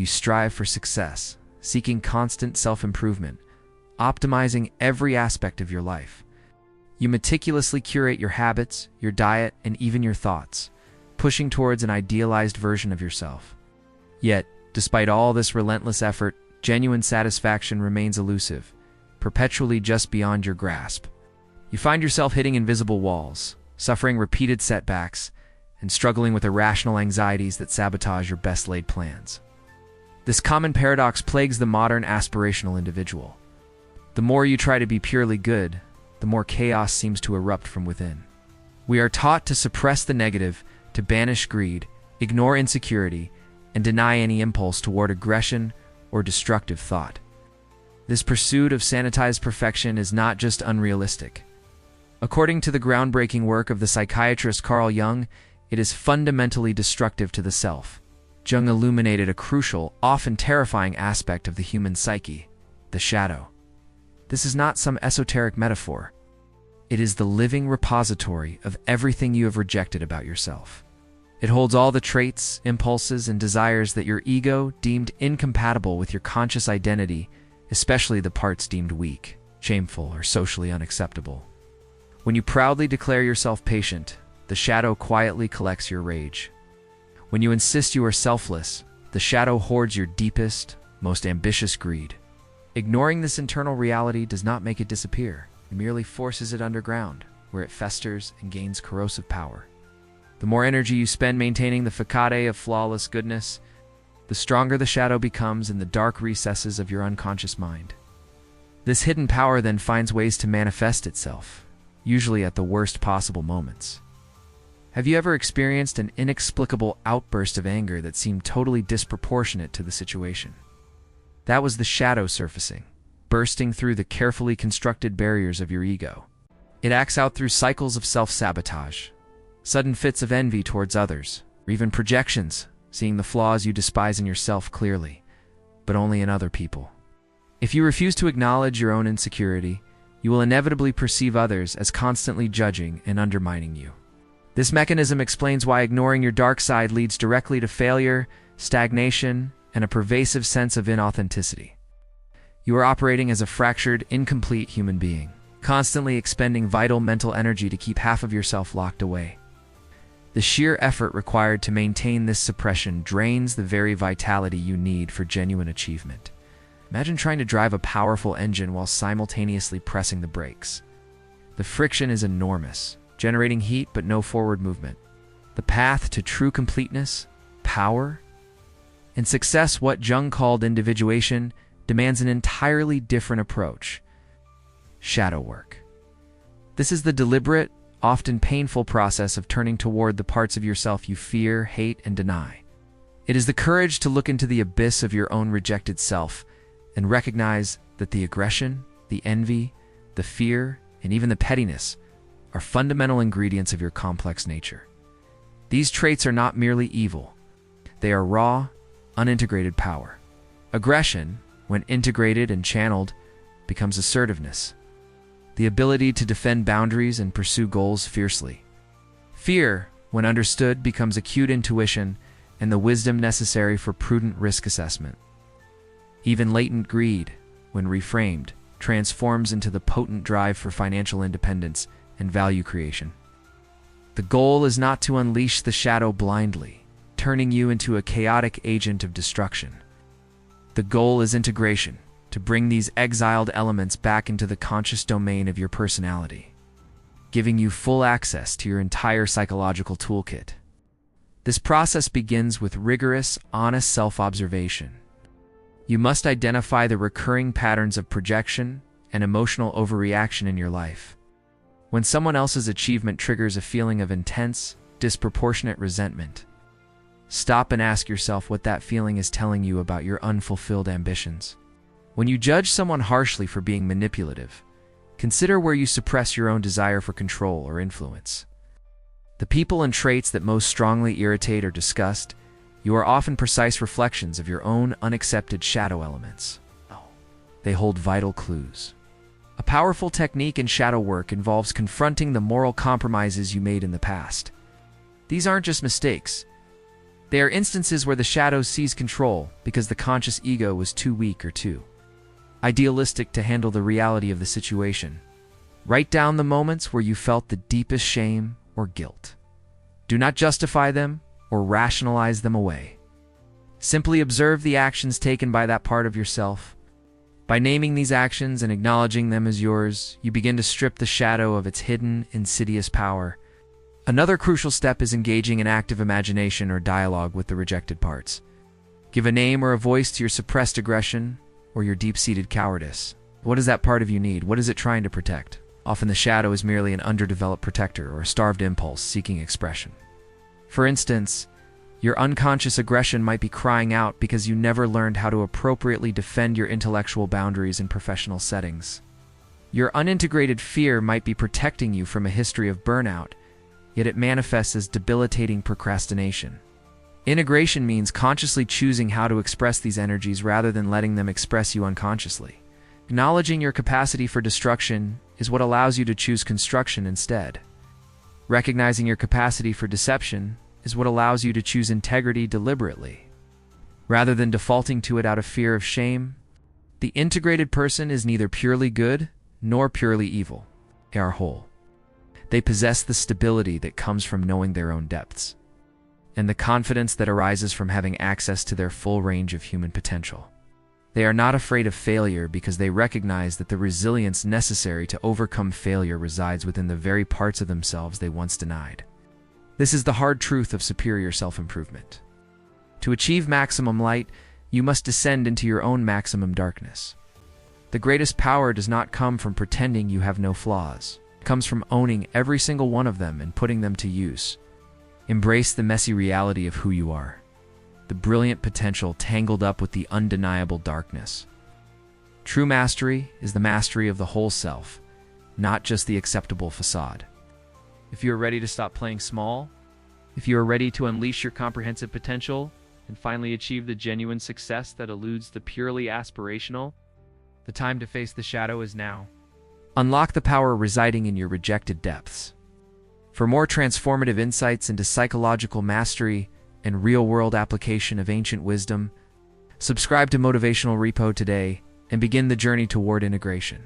You strive for success, seeking constant self-improvement, optimizing every aspect of your life. You meticulously curate your habits, your diet, and even your thoughts, pushing towards an idealized version of yourself. Yet, despite all this relentless effort, genuine satisfaction remains elusive, perpetually just beyond your grasp. You find yourself hitting invisible walls, suffering repeated setbacks, and struggling with irrational anxieties that sabotage your best-laid plans. This common paradox plagues the modern aspirational individual. The more you try to be purely good, the more chaos seems to erupt from within. We are taught to suppress the negative, to banish greed, ignore insecurity, and deny any impulse toward aggression or destructive thought. This pursuit of sanitized perfection is not just unrealistic. According to the groundbreaking work of the psychiatrist Carl Jung, it is fundamentally destructive to the self. Jung illuminated a crucial, often terrifying aspect of the human psyche, the shadow. This is not some esoteric metaphor. It is the living repository of everything you have rejected about yourself. It holds all the traits, impulses, and desires that your ego deemed incompatible with your conscious identity, especially the parts deemed weak, shameful, or socially unacceptable. When you proudly declare yourself patient, the shadow quietly collects your rage. When you insist you are selfless, the shadow hoards your deepest, most ambitious greed. Ignoring this internal reality does not make it disappear. It merely forces it underground, where it festers and gains corrosive power. The more energy you spend maintaining the facade of flawless goodness, the stronger the shadow becomes in the dark recesses of your unconscious mind. This hidden power then finds ways to manifest itself, usually at the worst possible moments. Have you ever experienced an inexplicable outburst of anger that seemed totally disproportionate to the situation? That was the shadow surfacing, bursting through the carefully constructed barriers of your ego. It acts out through cycles of self-sabotage, sudden fits of envy towards others, or even projections, seeing the flaws you despise in yourself clearly, but only in other people. If you refuse to acknowledge your own insecurity, you will inevitably perceive others as constantly judging and undermining you. This mechanism explains why ignoring your dark side leads directly to failure, stagnation, and a pervasive sense of inauthenticity. You are operating as a fractured, incomplete human being, constantly expending vital mental energy to keep half of yourself locked away. The sheer effort required to maintain this suppression drains the very vitality you need for genuine achievement. Imagine trying to drive a powerful engine while simultaneously pressing the brakes. The friction is enormous, generating heat but no forward movement. The path to true completeness, power, and success, what Jung called individuation, demands an entirely different approach: shadow work. This is the deliberate, often painful process of turning toward the parts of yourself you fear, hate, and deny. It is the courage to look into the abyss of your own rejected self and recognize that the aggression, the envy, the fear, and even the pettiness are fundamental ingredients of your complex nature. These traits are not merely evil. They are raw, unintegrated power. Aggression, when integrated and channeled, becomes assertiveness, the ability to defend boundaries and pursue goals fiercely. Fear, when understood, becomes acute intuition and the wisdom necessary for prudent risk assessment. Even latent greed, when reframed, transforms into the potent drive for financial independence and value creation. The goal is not to unleash the shadow blindly, turning you into a chaotic agent of destruction. The goal is integration, to bring these exiled elements back into the conscious domain of your personality, giving you full access to your entire psychological toolkit. This process begins with rigorous, honest self-observation. You must identify the recurring patterns of projection and emotional overreaction in your life. When someone else's achievement triggers a feeling of intense, disproportionate resentment, stop and ask yourself what that feeling is telling you about your unfulfilled ambitions. When you judge someone harshly for being manipulative, consider where you suppress your own desire for control or influence. The people and traits that most strongly irritate or disgust you are often precise reflections of your own unaccepted shadow elements. They hold vital clues. A powerful technique in shadow work involves confronting the moral compromises you made in the past. These aren't just mistakes. They are instances where the shadow seized control because the conscious ego was too weak or too idealistic to handle the reality of the situation. Write down the moments where you felt the deepest shame or guilt. Do not justify them or rationalize them away. Simply observe the actions taken by that part of yourself. By naming these actions and acknowledging them as yours, you begin to strip the shadow of its hidden, insidious power. Another crucial step is engaging in active imagination or dialogue with the rejected parts. Give a name or a voice to your suppressed aggression or your deep-seated cowardice. What does that part of you need? What is it trying to protect? Often the shadow is merely an underdeveloped protector or a starved impulse seeking expression. For instance, your unconscious aggression might be crying out because you never learned how to appropriately defend your intellectual boundaries in professional settings. Your unintegrated fear might be protecting you from a history of burnout, yet it manifests as debilitating procrastination. Integration means consciously choosing how to express these energies rather than letting them express you unconsciously. Acknowledging your capacity for destruction is what allows you to choose construction instead. Recognizing your capacity for deception is what allows you to choose integrity deliberately. Rather than defaulting to it out of fear of shame, the integrated person is neither purely good nor purely evil. They are whole. They possess the stability that comes from knowing their own depths, and the confidence that arises from having access to their full range of human potential. They are not afraid of failure because they recognize that the resilience necessary to overcome failure resides within the very parts of themselves they once denied. This is the hard truth of superior self-improvement. To achieve maximum light, you must descend into your own maximum darkness. The greatest power does not come from pretending you have no flaws. It comes from owning every single one of them and putting them to use. Embrace the messy reality of who you are, the brilliant potential tangled up with the undeniable darkness. True mastery is the mastery of the whole self, not just the acceptable facade. If you are ready to stop playing small, if you are ready to unleash your comprehensive potential and finally achieve the genuine success that eludes the purely aspirational, the time to face the shadow is now. Unlock the power residing in your rejected depths. For more transformative insights into psychological mastery and real-world application of ancient wisdom, subscribe to Motivational Repo today and begin the journey toward integration.